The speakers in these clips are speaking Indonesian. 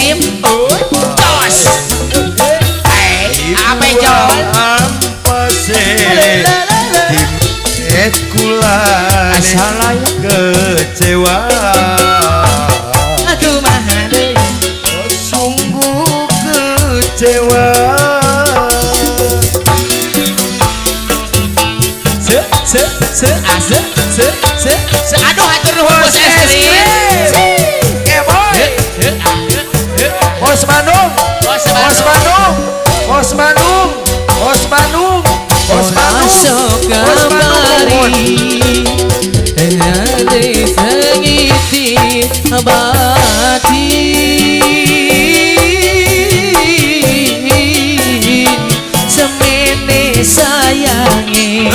krim. Jos. Apa Jol? Kula kecewa. Aku mahal. Sungguh kecewa. Aduh hatur nuhun bos es krim. Bos Bandung, Bos Bandung, Bos Bandung, Bos Bandung, Bos Bandung, Bos Bandung. Sengiti abadi semene sayangi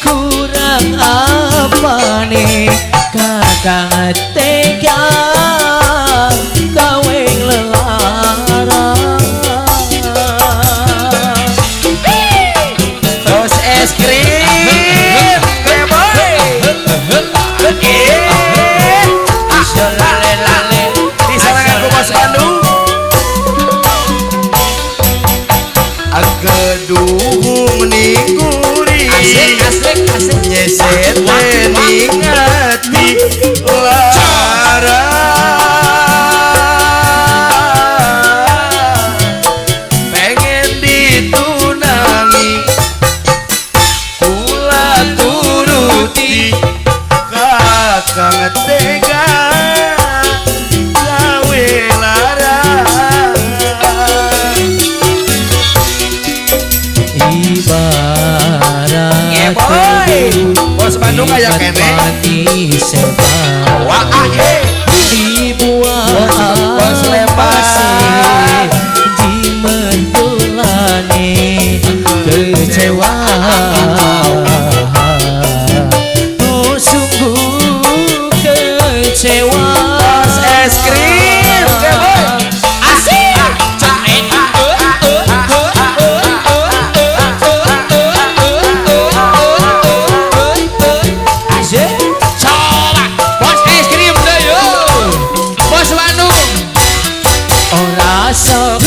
kurang apa nih kakak tega kaweng lelarang. Bos es krim, disarankan ke Bos Bandung. Ageduh meninguri, Asik. nyeset meningati lara. Pengen ditunangi, kula turuti kakang tega gawe lara. Ibarat Bos Bandung kayak kene. Wah dibuat Bos lepas. di mentulane kecewa. Oh sungguh kecewa. Bos es krim, asik. Coba bos es krim deh yo. Bos Bandung. Ora sok